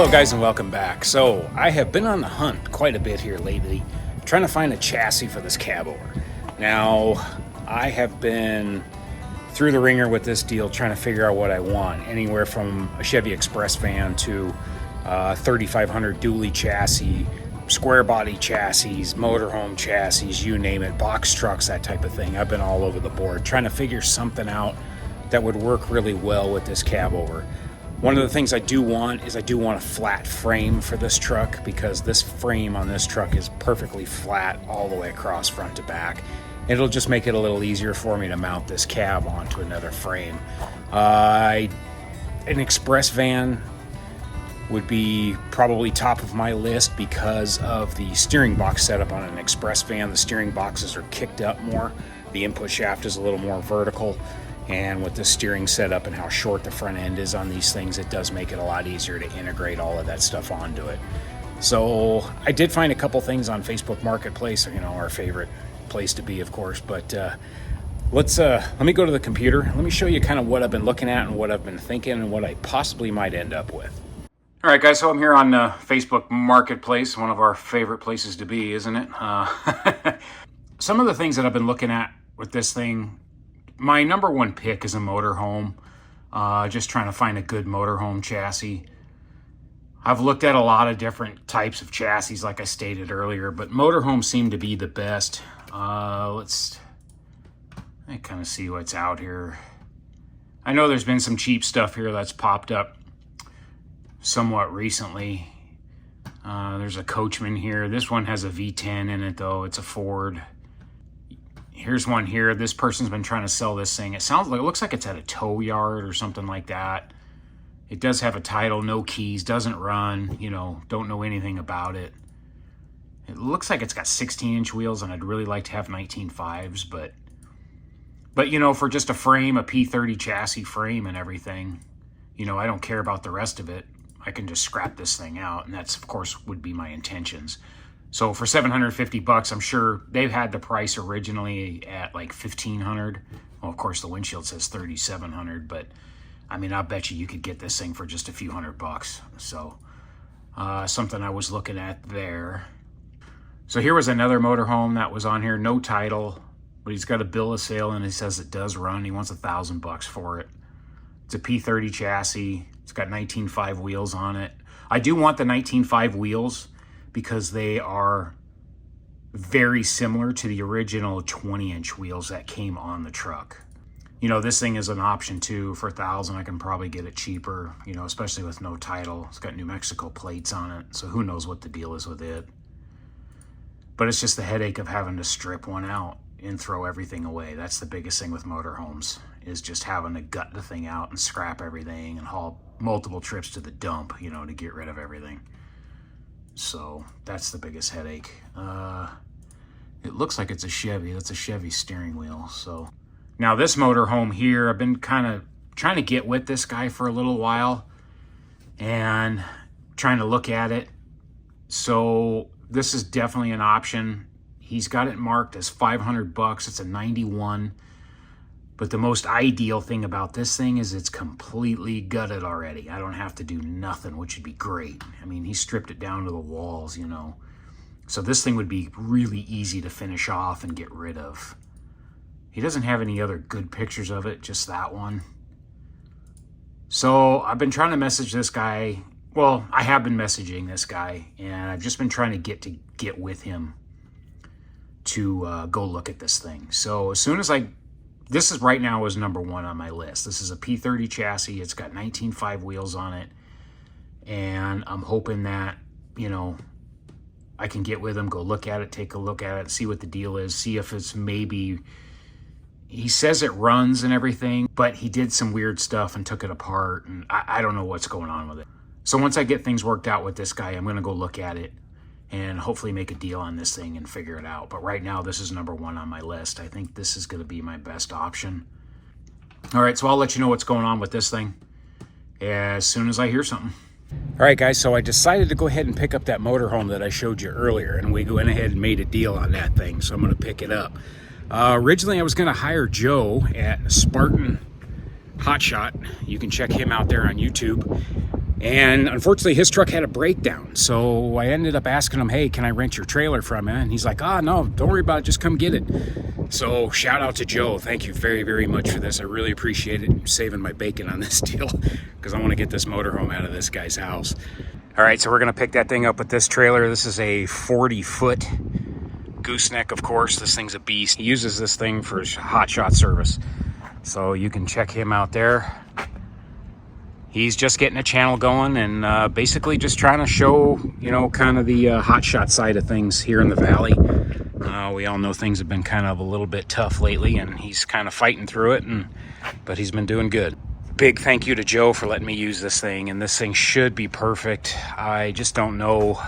Hello guys and welcome back. So I have been on the hunt quite a bit here lately trying to find a chassis for this cabover. Now I have been through the ringer with this deal trying to figure out what I want, anywhere from a Chevy Express van to 3500 dually chassis, square body chassis, motorhome chassis, you name it, box trucks, that type of thing. I've been all over the board trying to figure something out that would work really well with this cabover. One of the things I do want is a flat frame for this truck, because this frame on this truck is perfectly flat all the way across front to back. It'll just make it a little easier for me to mount this cab onto another frame. An express van would be probably top of my list because of the steering box setup on an express van. The steering boxes are kicked up more. The input shaft is a little more vertical. And with the steering setup and how short the front end is on these things, it does make it a lot easier to integrate all of that stuff onto it. So I did find a couple things on Facebook Marketplace, you know, our favorite place to be, of course. But let me go to the computer. Let me show you kind of what I've been looking at and what I've been thinking and what I possibly might end up with. All right, guys, so I'm here on Facebook Marketplace, one of our favorite places to be, isn't it? Some of the things that I've been looking at with this thing, my number one pick is a motorhome. Just trying to find a good motorhome chassis. I've looked at a lot of different types of chassis, like I stated earlier, but motorhomes seem to be the best. Let's kind of see what's out here. I know there's been some cheap stuff here that's popped up somewhat recently. There's a Coachman here. This one has a V10 in it, though. It's a Ford. Here's one here. This person's been trying to sell this thing. It looks like it's at a tow yard or something like that. It does have a title, no keys, doesn't run, you know, don't know anything about it. It looks like it's got 16-inch wheels, and I'd really like to have 19.5s, but you know, for just a frame, a P30 chassis frame and everything, you know, I don't care about the rest of it. I can just scrap this thing out, and that's, of course, would be my intentions. So for $750, I'm sure they've had the price originally at like $1,500. Well, of course, the windshield says $3,700, but I mean, I bet you could get this thing for just a few $100. So something I was looking at there. So here was another motorhome that was on here, no title, but he's got a bill of sale and he says it does run. He wants $1,000 for it. It's a P30 chassis. It's got 19.5 wheels on it. I do want the 19.5 wheels because they are very similar to the original 20-inch wheels that came on the truck. You know, this thing is an option too. For $1,000, I can probably get it cheaper, you know, especially with no title. It's got New Mexico plates on it, so who knows what the deal is with it. But it's just the headache of having to strip one out and throw everything away. That's the biggest thing with motorhomes, is just having to gut the thing out and scrap everything and haul multiple trips to the dump, you know, to get rid of everything. So that's the biggest headache. It looks like it's a Chevy. That's a Chevy steering wheel. So now this motorhome here, I've been kind of trying to get with this guy for a little while and trying to look at it. So this is definitely an option. He's got it marked as $500. It's a 91. But the most ideal thing about this thing is it's completely gutted already. I don't have to do nothing, which would be great. I mean, he stripped it down to the walls, you know. So this thing would be really easy to finish off and get rid of. He doesn't have any other good pictures of it, just that one. So I've been trying to message this guy. Well, I have been messaging this guy, and I've just been trying to get with him to go look at this thing. So as soon as this is right now is number one on my list. This is a P30 chassis. It's got 19.5 wheels on it. And I'm hoping that, you know, I can get with him, go look at it, take a look at it, see what the deal is, see if it's maybe, he says it runs and everything, but he did some weird stuff and took it apart, and I don't know what's going on with it. So once I get things worked out with this guy, I'm going to go look at it and hopefully make a deal on this thing and figure it out. But right now, this is number one on my list. I think this is going to be my best option. All right, so I'll let you know what's going on with this thing as soon as I hear something. All right, guys, so I decided to go ahead and pick up that motorhome that I showed you earlier, and we went ahead and made a deal on that thing, so I'm going to pick it up. Originally, I was going to hire Joe at Spartan Hotshot. You can check him out there on YouTube. And unfortunately, his truck had a breakdown. So I ended up asking him, hey, can I rent your trailer from you? And he's like, no, don't worry about it. Just come get it. So shout out to Joe. Thank you very, very much for this. I really appreciate it. I'm saving my bacon on this deal because I want to get this motorhome out of this guy's house. All right, so we're going to pick that thing up with this trailer. This is a 40-foot gooseneck, of course. This thing's a beast. He uses this thing for Hotshot service. So you can check him out there. He's just getting a channel going and basically just trying to show, you know, kind of the Hotshot side of things here in the valley. We all know things have been kind of a little bit tough lately, and he's kind of fighting through it, but he's been doing good. Big thank you to Joe for letting me use this thing, and this thing should be perfect. I just don't know.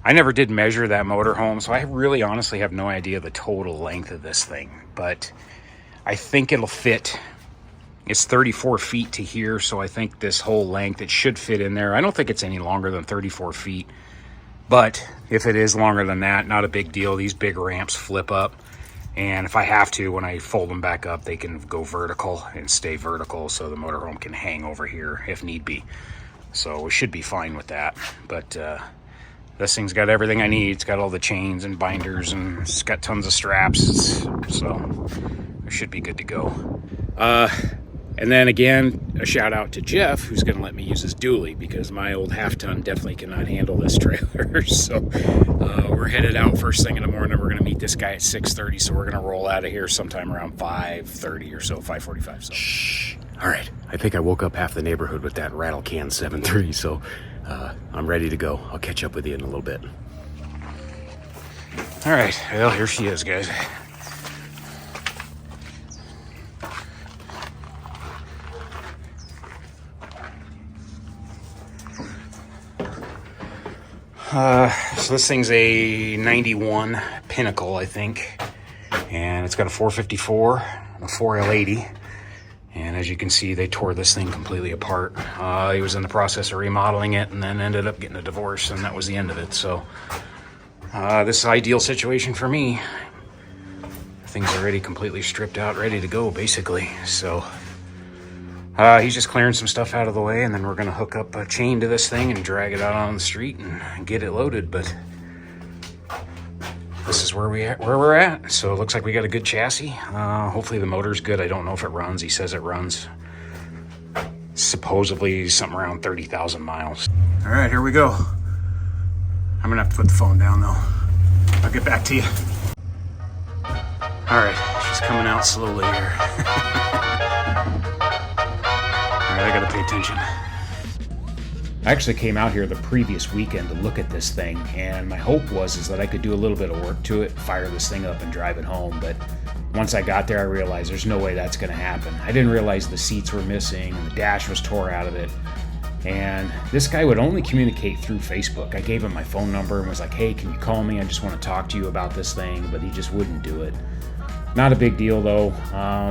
I never did measure that motorhome, so I really honestly have no idea the total length of this thing, but I think it'll fit. It's 34 feet to here, so I think this whole length, it should fit in there. I don't think it's any longer than 34 feet, but if it is longer than that, not a big deal. These big ramps flip up, and if I have to, when I fold them back up, they can go vertical and stay vertical, so the motorhome can hang over here if need be. So we should be fine with that, but this thing's got everything I need. It's got all the chains and binders, and it's got tons of straps, so it should be good to go. And then again, a shout out to Jeff, who's going to let me use his dually, because my old half-ton definitely cannot handle this trailer. So we're headed out first thing in the morning. We're going to meet this guy at 6:30, so we're going to roll out of here sometime around 5:30 or so, 5:45. So. Shh. All right, I think I woke up half the neighborhood with that rattle can 7:30, so I'm ready to go. I'll catch up with you in a little bit. All right, well, here she is, guys. So this thing's a 91 Pinnacle, I think, and it's got a 454 and a 4L80, and as you can see, they tore this thing completely apart. He was in the process of remodeling it and then ended up getting a divorce, and that was the end of it. So this is an ideal situation for me. Things already completely stripped out, ready to go, basically. So he's just clearing some stuff out of the way, and then we're going to hook up a chain to this thing and drag it out on the street and get it loaded. But this is where we're at. So it looks like we got a good chassis. Hopefully the motor's good. I don't know if it runs. He says it runs supposedly something around 30,000 miles. All right, here we go. I'm going to have to put the phone down, though. I'll get back to you. All right, she's coming out slowly here. I gotta pay attention. I actually came out here the previous weekend to look at this thing, and my hope was that I could do a little bit of work to it, fire this thing up and drive it home. But once I got there, I realized there's no way that's gonna happen. I didn't realize the seats were missing and the dash was tore out of it. And this guy would only communicate through Facebook. I gave him my phone number and was like, hey, can you call me? I just want to talk to you about this thing, but he just wouldn't do it. Not a big deal though.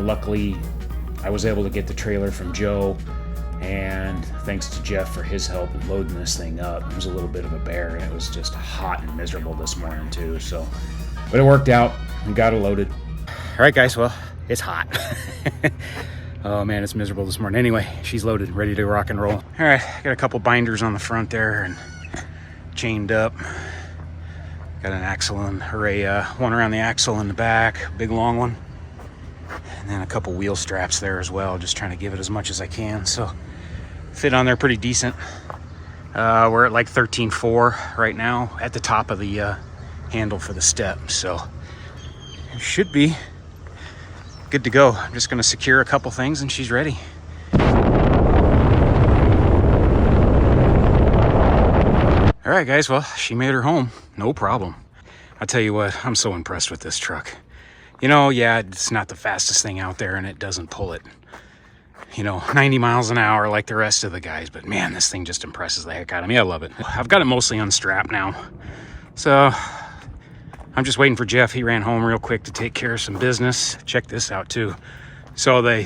Luckily, I was able to get the trailer from Joe, and thanks to Jeff for his help in loading this thing up. It was a little bit of a bear, and it was just hot and miserable this morning too. So, but it worked out. We got it loaded. All right, guys. Well, it's hot. Oh man, it's miserable this morning. Anyway, she's loaded, ready to rock and roll. All right, got a couple binders on the front there and chained up. Got an axle and one around the axle in the back, big long one. And then a couple wheel straps there as well, just trying to give it as much as I can. So fit on there pretty decent. We're at like 13.4 right now at the top of the handle for the step. So it should be good to go. I'm just gonna secure a couple things and she's ready. All right, guys, well, she made her home, no problem. I'll tell you what, I'm so impressed with this truck. You know, yeah, it's not the fastest thing out there and it doesn't pull it, 90 miles an hour like the rest of the guys, but man, this thing just impresses the heck out of me. I love it. I've got it mostly unstrapped now. So I'm just waiting for Jeff. He ran home real quick to take care of some business. Check this out too. So the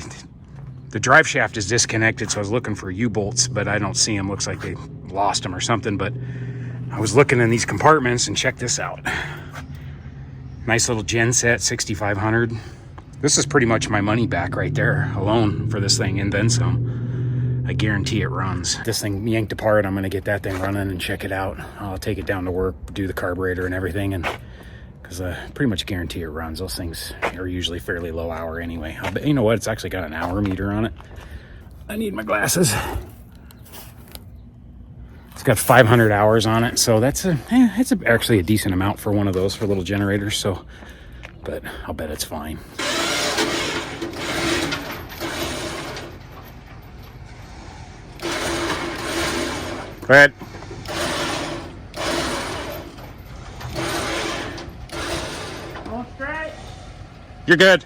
drive shaft is disconnected, so I was looking for U-bolts, but I don't see them. Looks like they lost them or something, but I was looking in these compartments, and check this out. Nice little gen set, 6,500. This is pretty much my money back right there alone for this thing, and then some. I guarantee it runs. This thing yanked apart, I'm gonna get that thing running and check it out. I'll take it down to work, do the carburetor and everything, and because I pretty much guarantee it runs. Those things are usually fairly low hour anyway. But you know what? It's actually got an hour meter on it. I need my glasses. It's got 500 hours on it, so that's actually a decent amount for one of those for little generators. So, but I'll bet it's fine. Go ahead. You're good.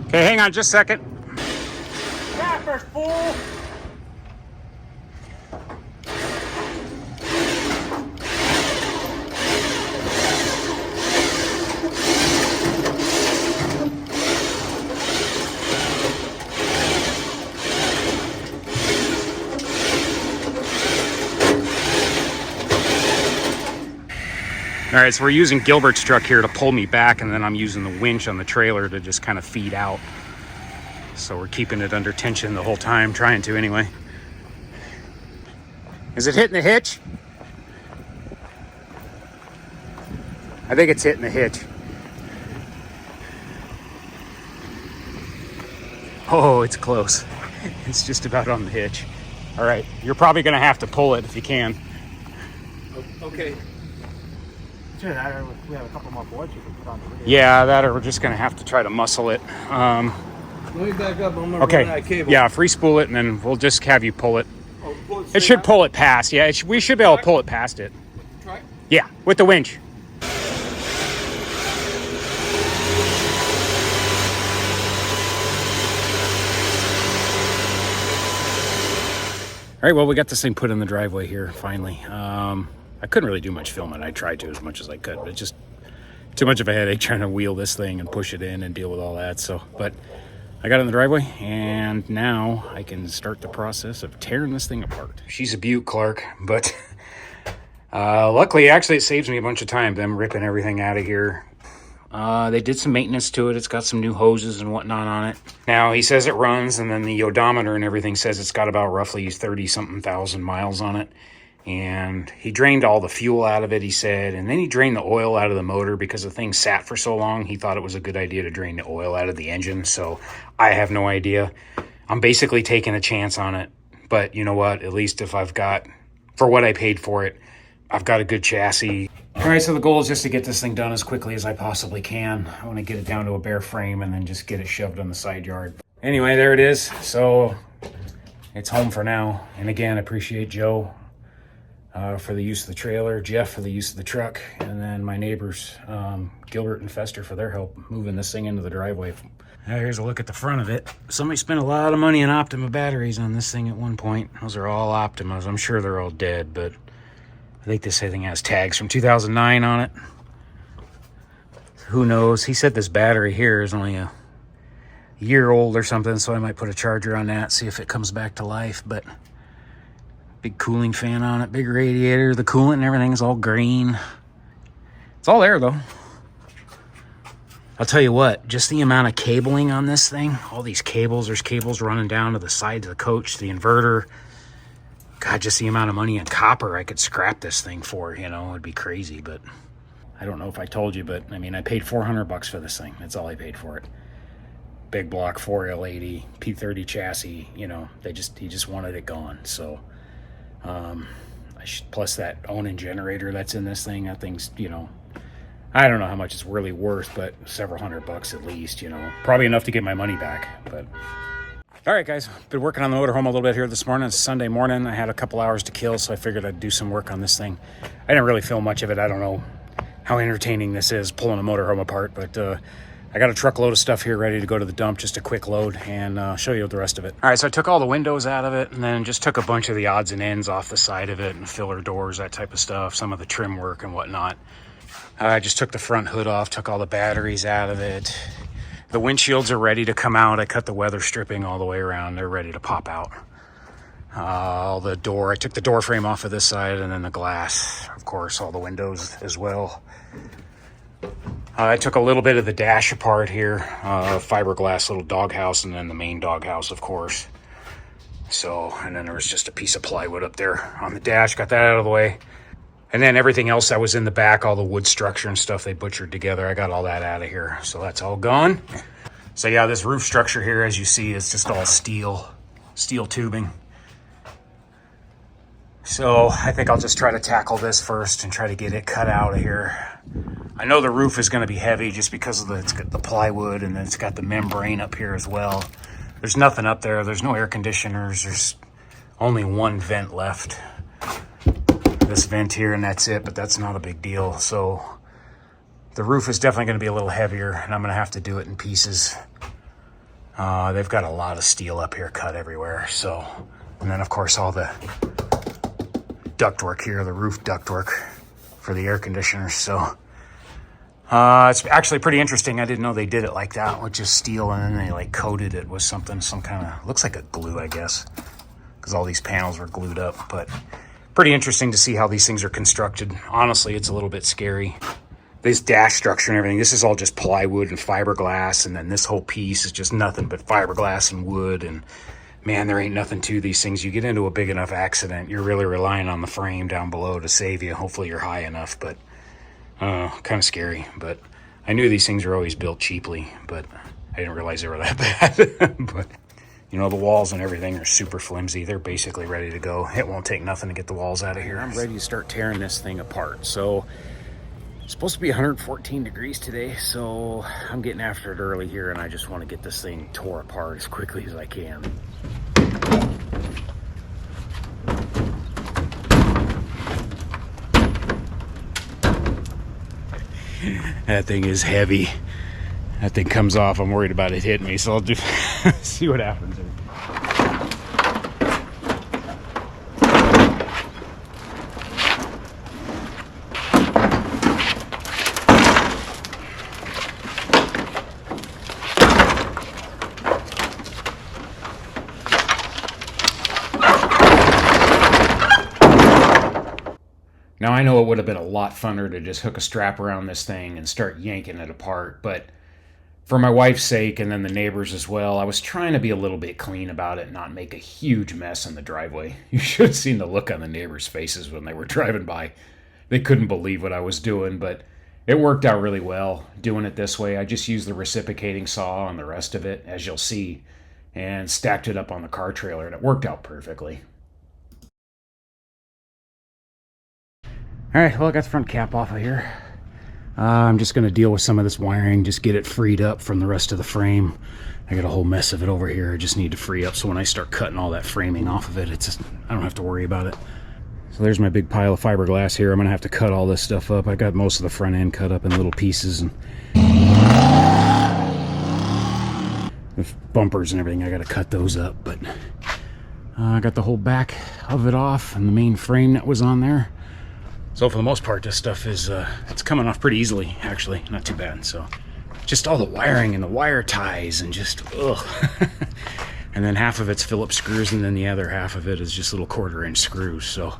Okay, hang on just a second. Gappers, fool! All right, so we're using Gilbert's truck here to pull me back, and then I'm using the winch on the trailer to just kind of feed out. So we're keeping it under tension the whole time, trying to anyway. Is it hitting the hitch? I think it's hitting the hitch. Oh, it's close. It's just about on the hitch. All right, you're probably gonna have to pull it if you can. Okay. We have a couple more boards you can put on the radio. Yeah, that or we're just gonna have to try to muscle it. Let me back up. I'm gonna Okay. run that cable. Yeah, free spool it, and then we'll just have you pull it. Oh, pull it It straight should up? pull it past. Yeah, we should be able to pull it past it. Try. Yeah, with the winch. All right, well, we got this thing put in the driveway here finally. I couldn't really do much filming. I tried to as much as I could, but it's just too much of a headache trying to wheel this thing and push it in and deal with all that. So, but I got it in the driveway, and now I can start the process of tearing this thing apart. She's a beaut, Clark, but luckily, actually, it saves me a bunch of time, them ripping everything out of here. They did some maintenance to it. It's got some new hoses and whatnot on it. Now, he says it runs, and then the odometer and everything says it's got about roughly 30-something thousand miles on it. And he drained all the fuel out of it, he said, and then he drained the oil out of the motor because the thing sat for so long. He thought it was a good idea to drain the oil out of the engine, so I have no idea. I'm basically taking a chance on it, but you know what? At least if I've got, for what I paid for it, I've got a good chassis. All right, so the goal is just to get this thing done as quickly as I possibly can. I want to get it down to a bare frame and then just get it shoved on the side yard. Anyway, there it is. So it's home for now. And again, I appreciate Joe for the use of the trailer, Jeff for the use of the truck, and then my neighbors, Gilbert and Fester, for their help moving this thing into the driveway. Now here's a look at the front of it. Somebody spent a lot of money on Optima batteries on this thing at one point. Those are all Optimas. I'm sure they're all dead, but I think this thing has tags from 2009 on it. Who knows? He said this battery here is only a year old or something, so I might put a charger on that, see if it comes back to life. But big cooling fan on it, big radiator. The coolant and everything is all green. It's all there, though. I'll tell you what, just the amount of cabling on this thing, all these cables, there's cables running down to the sides of the coach, the inverter. God, just the amount of money in copper I could scrap this thing for, you know, it'd be crazy. But I don't know if I told you, but I mean, I paid $400 for this thing. That's all I paid for it. Big block 4L80 P30 chassis, you know, he just wanted it gone. So plus that owning generator that's in this thing, that thing's, you know, I don't know how much it's really worth, but several $100 at least, you know, probably enough to get my money back. But all right, guys, been working on the motorhome a little bit here this morning. It's Sunday morning. I had a couple hours to kill, so I figured I'd do some work on this thing. I didn't really film much of it. I don't know how entertaining this is, pulling a motorhome apart, but I got a truckload of stuff here ready to go to the dump, just a quick load, and show you the rest of it. All right, so I took all the windows out of it, and then just took a bunch of the odds and ends off the side of it, and filler doors, that type of stuff, some of the trim work and whatnot. I just took the front hood off, took all the batteries out of it. The windshields are ready to come out. I cut the weather stripping all the way around. They're ready to pop out. The door, I took the door frame off of this side, and then the glass, of course, all the windows as well. I took a little bit of the dash apart here, fiberglass little doghouse, and then the main doghouse, of course. So, and then there was just a piece of plywood up there on the dash. Got that out of the way. And then everything else that was in the back, all the wood structure and stuff they butchered together, I got all that out of here. So that's all gone. So yeah, this roof structure here, as you see, is just all steel tubing. So I think I'll just try to tackle this first and try to get it cut out of here. I know the roof is going to be heavy just because of it's got the plywood, and then it's got the membrane up here as well. There's nothing up there. There's no air conditioners. There's only one vent left. This vent here, and that's it, but that's not a big deal. So the roof is definitely going to be a little heavier, and I'm going to have to do it in pieces. They've got a lot of steel up here cut everywhere. So, and then of course all the ductwork here, the roof ductwork for the air conditioners. So it's actually pretty interesting. I didn't know they did it like that with just steel, and then they like coated it with something, some kind of, looks like a glue, I guess, because all these panels were glued up. But pretty interesting to see how these things are constructed. Honestly, it's a little bit scary. This dash structure and everything, this is all just plywood and fiberglass, and then this whole piece is just nothing but fiberglass and wood. And man, there ain't nothing to these things. You get into a big enough accident, you're really relying on the frame down below to save you. Hopefully you're high enough, but kind of scary. But I knew these things were always built cheaply, but I didn't realize they were that bad. But you know, the walls and everything are super flimsy. They're basically ready to go. It won't take nothing to get the walls out of here. I'm ready to start tearing this thing apart. So it's supposed to be 114 degrees today, so I'm getting after it early here, and I just want to get this thing tore apart as quickly as I can. That thing is heavy. That thing comes off, I'm worried about it hitting me, so I'll just see what happens here. Now, I know it would have been a lot funner to just hook a strap around this thing and start yanking it apart, but for my wife's sake, and then the neighbors as well, I was trying to be a little bit clean about it and not make a huge mess in the driveway. You should have seen the look on the neighbors' faces when they were driving by. They couldn't believe what I was doing, but it worked out really well doing it this way. I just used the reciprocating saw on the rest of it, as you'll see, and stacked it up on the car trailer, and it worked out perfectly. All right, well, I got the front cap off of here. I'm just going to deal with some of this wiring, just get it freed up from the rest of the frame. I got a whole mess of it over here. I just need to free up so when I start cutting all that framing off of it, I don't have to worry about it. So there's my big pile of fiberglass here. I'm going to have to cut all this stuff up. I got most of the front end cut up in little pieces, and the bumpers and everything, I got to cut those up. But I got the whole back of it off and the main frame that was on there. So for the most part, this stuff is, it's coming off pretty easily, actually. Not too bad. So just all the wiring and the wire ties and just, ugh. And then half of it's Phillips screws, and then the other half of it is just little 1/4-inch screws. So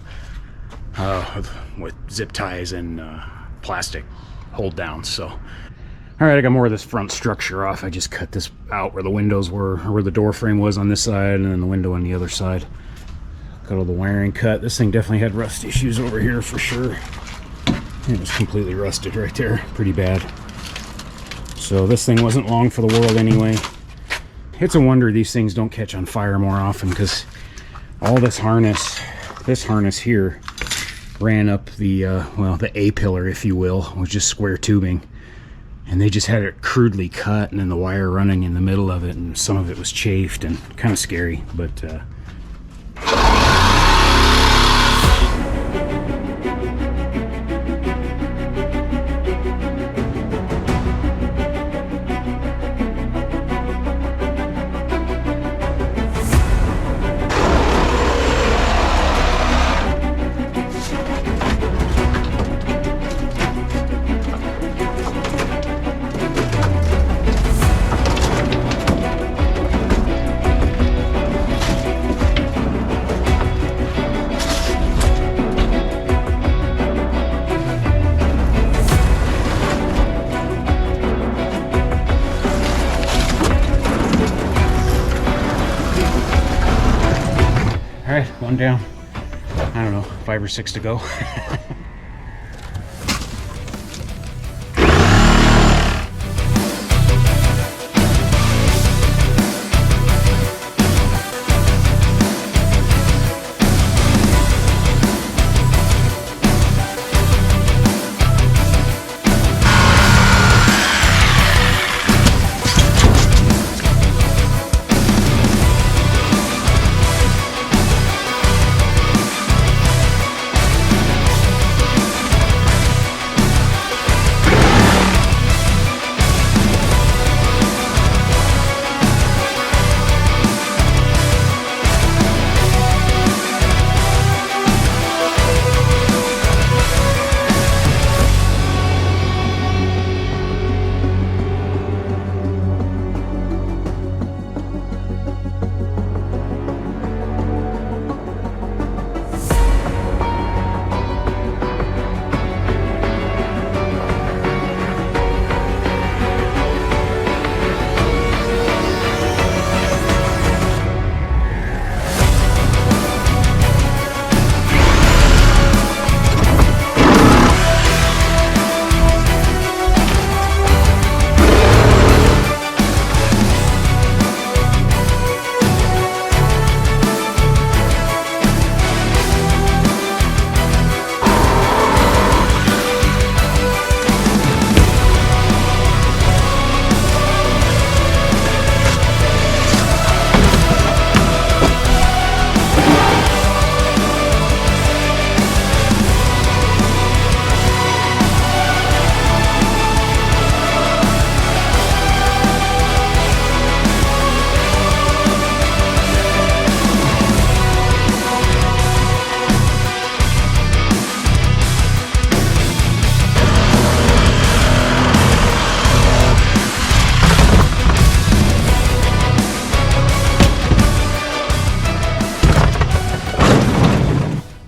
with zip ties and plastic hold downs. So, all right, I got more of this front structure off. I just cut this out where the windows were, or where the door frame was on this side, and then the window on the other side. Got all the wiring cut. This thing definitely had rust issues over here for sure. It was completely rusted right there. Pretty bad. So this thing wasn't long for the world anyway. It's a wonder these things don't catch on fire more often, because all this harness here ran up the, well, the A-pillar, if you will, was just square tubing. And they just had it crudely cut, and then the wire running in the middle of it, and some of it was chafed and kind of scary, but one down. I don't know, 5 or 6 to go.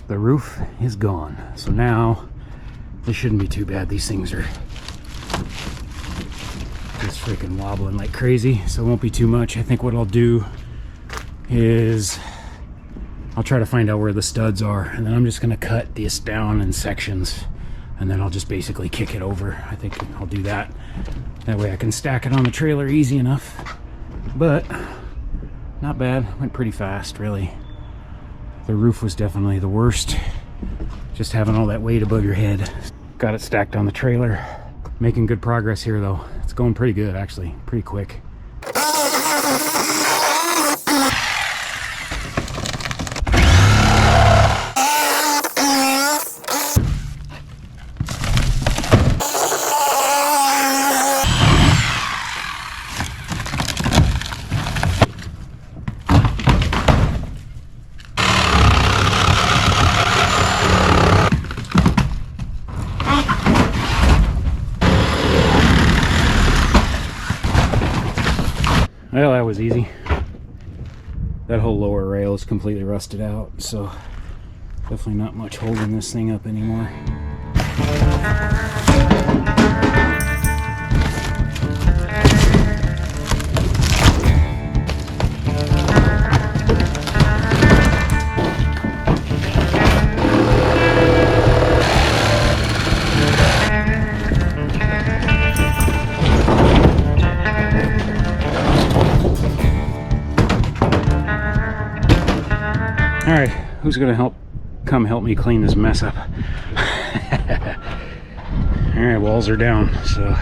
The roof is gone, so now this shouldn't be too bad. These things are just freaking wobbling like crazy, so it won't be too much. I think what I'll do is I'll try to find out where the studs are, and then I'm just gonna cut this down in sections, and then I'll just basically kick it over. I think I'll do that. That way I can stack it on the trailer easy enough. But not bad, went pretty fast really. The roof was definitely the worst. Just having all that weight above your head. Got it stacked on the trailer. Making good progress here though. It's going pretty good actually, pretty quick. Well, that was easy. That whole lower rail is completely rusted out, so definitely not much holding this thing up anymore. All right, who's gonna come help me clean this mess up? All right, walls are down, so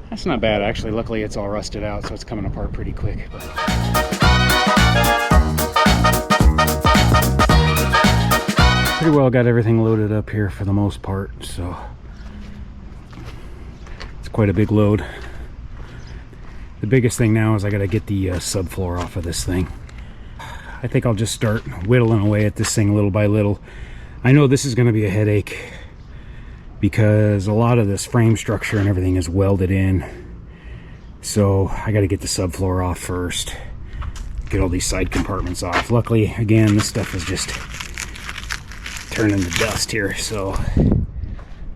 that's not bad actually. Luckily it's all rusted out, so it's coming apart pretty quick. Pretty well got everything loaded up here for the most part, so it's quite a big load. The biggest thing now is I gotta get the subfloor off of this thing. I think I'll just start whittling away at this thing little by little. I know this is gonna be a headache because a lot of this frame structure and everything is welded in. So I gotta get the subfloor off first. Get all these side compartments off. Luckily, again, this stuff is just turning to dust here, so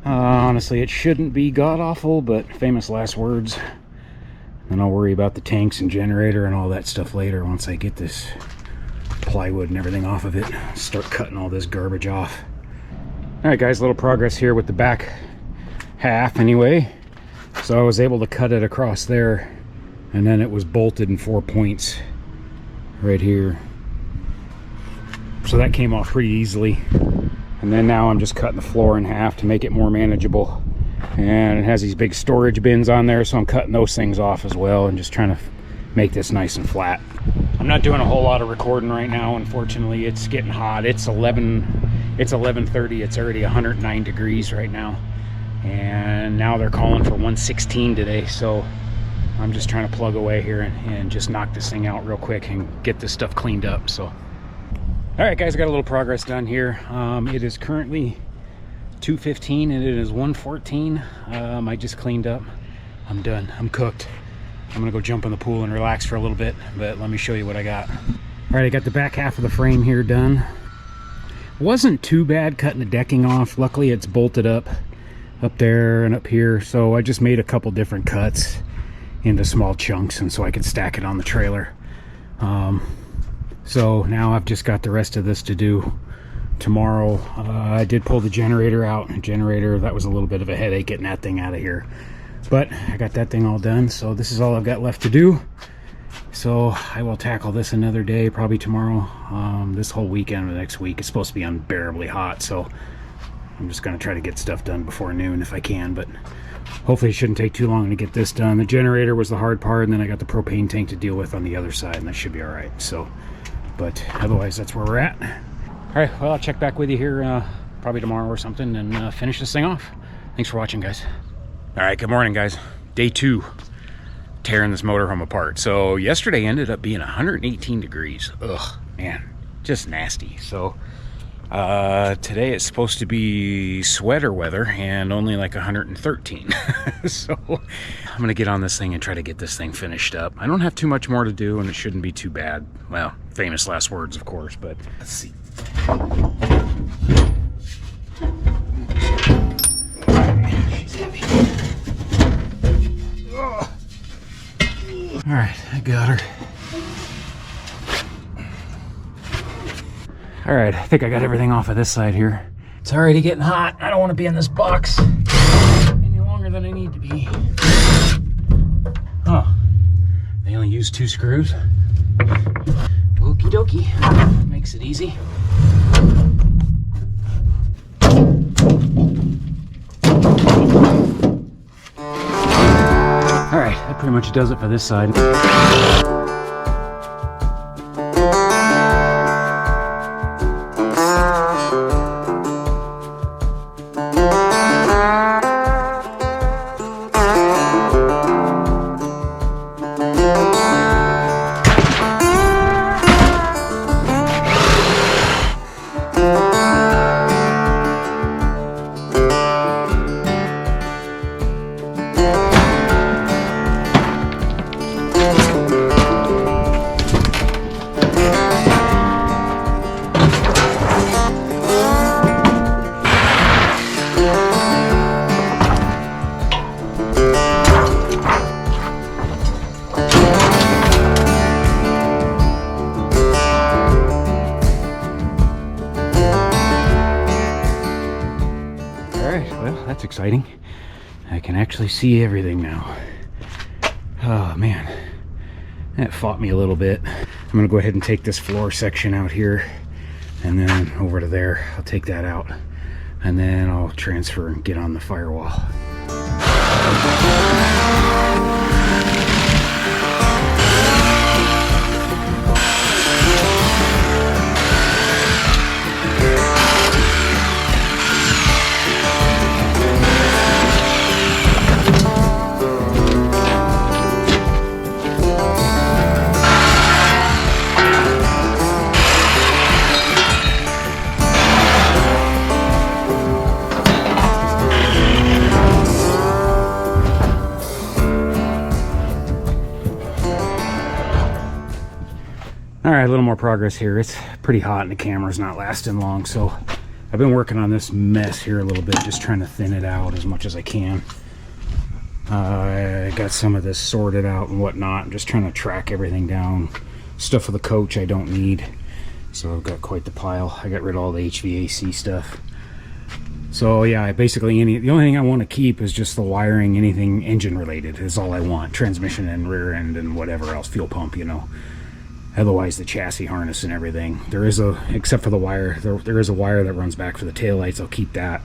honestly it shouldn't be god awful, but famous last words. And I'll worry about the tanks and generator and all that stuff later once I get this plywood and everything off of it. Start cutting all this garbage off. All right, guys, a little progress here with the back half anyway. So I was able to cut it across there, and then it was bolted in 4 points right here. So that came off pretty easily. And then now I'm just cutting the floor in half to make it more manageable. And it has these big storage bins on there, so I'm cutting those things off as well and just trying to make this nice and flat. I'm not doing a whole lot of recording right now, unfortunately. It's getting hot. It's 11:30. It's already 109 degrees right now. And now they're calling for 116 today, so I'm just trying to plug away here and just knock this thing out real quick and get this stuff cleaned up. So, all right, guys, I got a little progress done here. It is currently 2:15 and it is 1:14. I just cleaned up. I'm done. I'm cooked. I'm gonna go jump in the pool and relax for a little bit, but let me show you what I got. All right, I got the back half of the frame here done. Wasn't too bad cutting the decking off. Luckily it's bolted up there and up here, so I just made a couple different cuts into small chunks, and so I could stack it on the trailer. So now I've just got the rest of this to do tomorrow. I did pull the generator out. That was a little bit of a headache getting that thing out of here, but I got that thing all done. So this is all I've got left to do. So I will tackle this another day, probably tomorrow. This whole weekend or the next week, it's supposed to be unbearably hot, so I'm just going to try to get stuff done before noon if I can, but hopefully it shouldn't take too long to get this done. The generator was the hard part, and then I got the propane tank to deal with on the other side, and that should be all right. So, but otherwise, that's where we're at. All right, well, I'll check back with you here probably tomorrow or something and finish this thing off. Thanks for watching, guys. All right, good morning, guys. Day 2, tearing this motorhome apart. So yesterday ended up being 118 degrees. Ugh, man, just nasty. So today it's supposed to be sweater weather and only like 113. So I'm gonna get on this thing and try to get this thing finished up. I don't have too much more to do, and it shouldn't be too bad. Well, famous last words, of course, but let's see. She's heavy. Ugh. All right, I got her. All right, I think I got everything off of this side here. It's already getting hot. I don't want to be in this box any longer than I need to be. Oh, they only use 2 screws. Okie dokie, makes it easy. All right, that pretty much does it for this side. That's exciting. I can actually see everything now. Oh man, that fought me a little bit. I'm gonna go ahead and take this floor section out here and then over to there. I'll take that out and then I'll transfer and get on the firewall. All right, a little more progress here. It's pretty hot and the camera's not lasting long, so I've been working on this mess here a little bit, just trying to thin it out as much as I can. I got some of this sorted out and whatnot. I'm just trying to track everything down. Stuff for the coach I don't need, so I've got quite the pile. I got rid of all the HVAC stuff. So yeah, basically the only thing I want to keep is just the wiring. Anything engine related is all I want. Transmission and rear end and whatever else, fuel pump, you know. Otherwise the chassis harness and everything, except for the wire, there is a wire that runs back for the taillights. I'll keep that.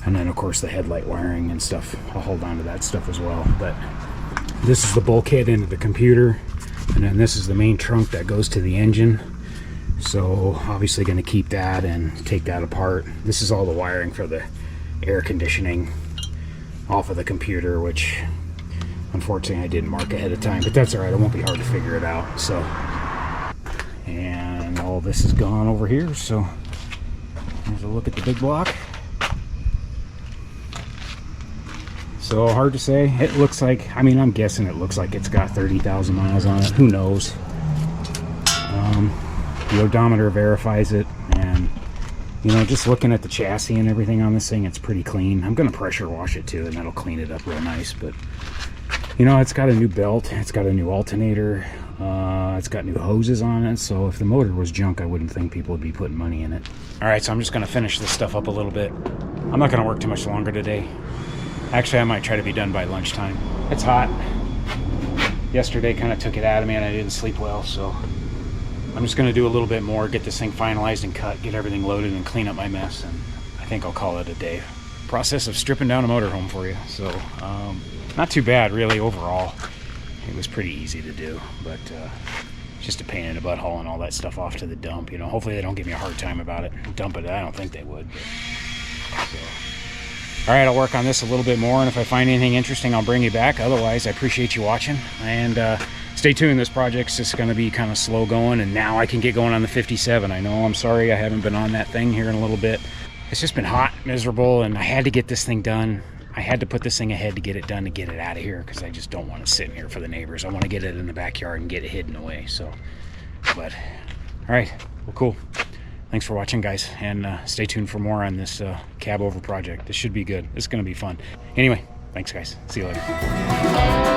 And then of course the headlight wiring and stuff, I'll hold on to that stuff as well. But this is the bulkhead into the computer, and then this is the main trunk that goes to the engine. So obviously going to keep that and take that apart. This is all the wiring for the air conditioning off of the computer, which unfortunately I didn't mark ahead of time, but that's all right. It won't be hard to figure it out. So, and all this is gone over here. So here's a look at the big block. So hard to say. It looks like, I mean, I'm guessing it looks like it's got 30,000 miles on it. Who knows? The odometer verifies it, and you know, just looking at the chassis and everything on this thing, it's pretty clean. I'm gonna pressure wash it too, and that'll clean it up real nice. But you know, it's got a new belt, it's got a new alternator, it's got new hoses on it. So if the motor was junk, I wouldn't think people would be putting money in it. All right, so I'm just gonna finish this stuff up a little bit. I'm not gonna work too much longer today. Actually, I might try to be done by lunchtime. It's hot. Yesterday kind of took it out of me, and I didn't sleep well, so I'm just going to do a little bit more, get this thing finalized and cut, get everything loaded and clean up my mess, and I think I'll call it a day. Process of stripping down a motorhome for you. So not too bad really overall. It was pretty easy to do, but just a pain in the butt hauling all that stuff off to the dump. You know, hopefully they don't give me a hard time about it. Dump it, I don't think they would. But, so. All right, I'll work on this a little bit more, and if I find anything interesting, I'll bring you back. Otherwise, I appreciate you watching, and stay tuned. This project's just going to be kind of slow going, and now I can get going on the 57. I know, I'm sorry I haven't been on that thing here in a little bit. It's just been hot, miserable, and I had to get this thing done. I had to put this thing ahead to get it done, to get it out of here, because I just don't want to sit in here for the neighbors. I want to get it in the backyard and get it hidden away. So, but all right, well, cool. Thanks for watching, guys, and stay tuned for more on this cab over project. This should be good. It's going to be fun. Anyway, thanks, guys. See you later.